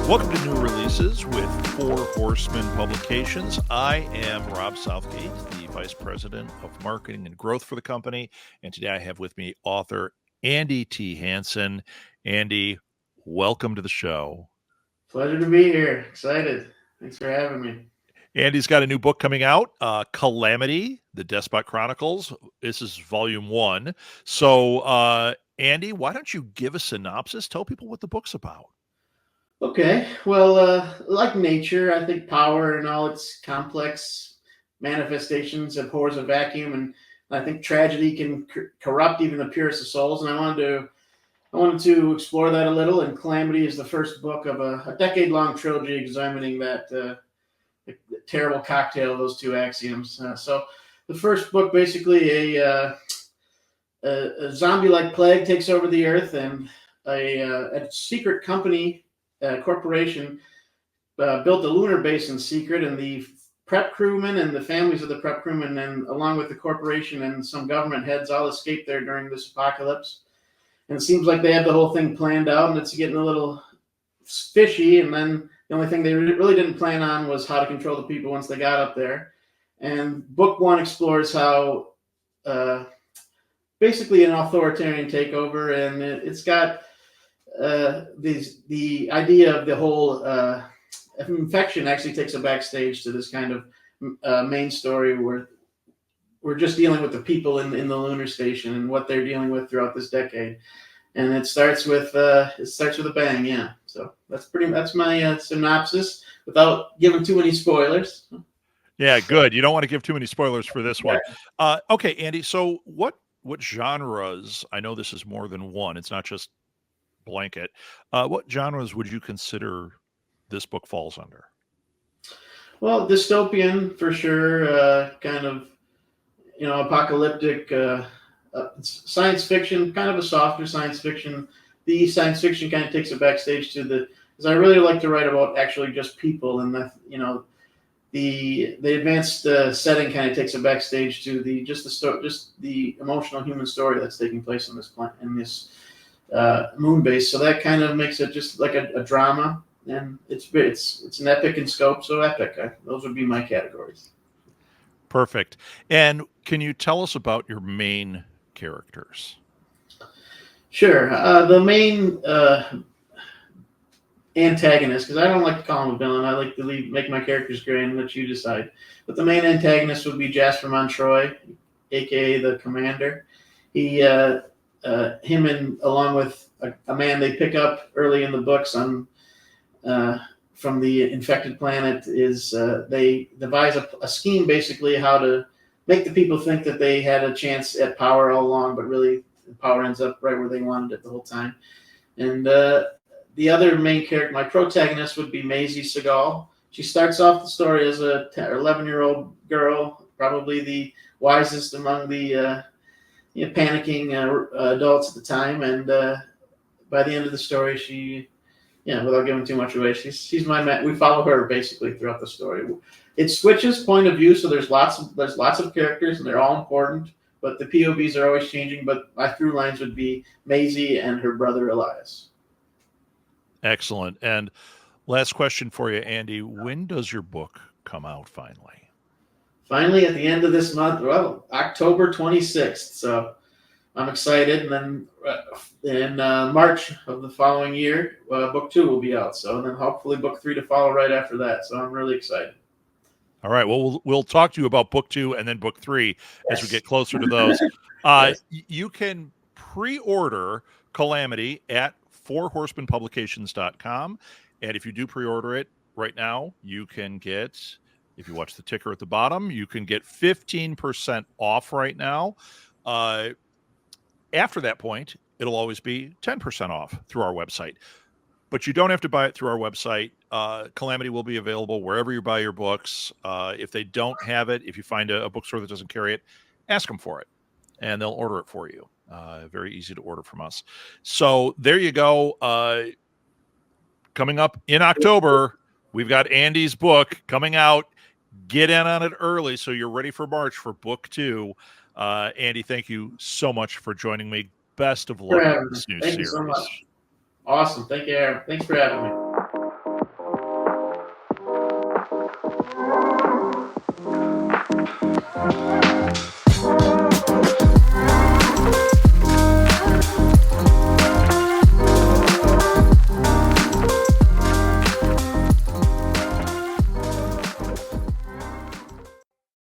Welcome to New Releases with Horsemen Publications. I am Rob Southgate, the Vice President of Marketing and Growth for the company. And today I have with me author Andy T. Hanson. Andy, welcome to the show. Pleasure to be here. Excited. Thanks for having me. Andy's got a new book coming out, Calamity, The Despot Chronicles. This is volume 1. So, Andy, why don't you give a synopsis? Tell people what the book's about. Okay. Well, like nature, I think power and all its complex manifestations abhors a vacuum, and I think tragedy can corrupt even the purest of souls. And I wanted to explore that a little. And Calamity is the first book of a decade-long trilogy examining that the terrible cocktail of those two axioms. So the first book, basically a zombie-like plague takes over the earth, and a secret company. Corporation built a lunar base in secret, and the prep crewmen and the families of the prep crewmen, and along with the corporation and some government heads, all escaped there during this apocalypse. And it seems like they have the whole thing planned out, and it's getting a little fishy. And then the only thing they really didn't plan on was how to control the people once they got up there. And book 1 explores how basically an authoritarian takeover, and it's got the idea of the whole infection actually takes a backstage to this kind of main story where we're just dealing with the people in the lunar station and what they're dealing with throughout this decade. And it starts with a bang, yeah. So that's my synopsis without giving too many spoilers. Yeah, good. You don't want to give too many spoilers for this one. Okay, Andy. So what genres? I know this is more than one. It's not just blanket. What genres would you consider this book falls under? Well, dystopian for sure. Kind of, apocalyptic. Science fiction, kind of a softer science fiction. The science fiction kind of takes it backstage to because I really like to write about actually just people, and the advanced setting kind of takes it backstage to the emotional human story that's taking place on this moon base. So that kind of makes it just like a drama, and it's an epic in scope. So epic. Those would be my categories. Perfect. And can you tell us about your main characters? Sure. The main antagonist, because I don't like to call him a villain. I like to make my characters gray and let you decide. But the main antagonist would be Jasper Montrois, aka the Commander. Him and along with a man they pick up early in the books from the infected planet they devise a scheme, basically how to make the people think that they had a chance at power all along, but really the power ends up right where they wanted it the whole time. And the other main character, my protagonist, would be Maisie Sagal. She starts off the story as a 11-year-old girl, probably the wisest among the panicking adults at the time, and by the end of the story, she, without giving too much away, she's my man. We follow her basically throughout the story. It switches point of view, so there's lots of characters, and they're all important, but the POVs are always changing. But my through lines would be Maisie and her brother Elias. Excellent. And last question for you, Andy: when does your book come out finally? Finally, at the end of this month, well, October 26th. So I'm excited. And then in March of the following year, book 2 will be out. So then hopefully book 3 to follow right after that. So I'm really excited. All right. Well, we'll talk to you about book 2 and then book 3 as we get closer to those. Yes. You can pre-order Calamity at forhorsemanpublications.com. And if you do pre-order it right now, you can get... If you watch the ticker at the bottom, you can get 15% off right now. After that point, it'll always be 10% off through our website. But you don't have to buy it through our website. Calamity will be available wherever you buy your books. If they don't have it, if you find a bookstore that doesn't carry it, ask them for it, and they'll order it for you. Very easy to order from us. So there you go. Coming up in October, we've got Andy's book coming out. Get in on it early so you're ready for March for book 2. Andy, thank you so much for joining me. Best of luck with this new series. Thank you so much. Awesome. Thank you, Aaron. Thanks for having me.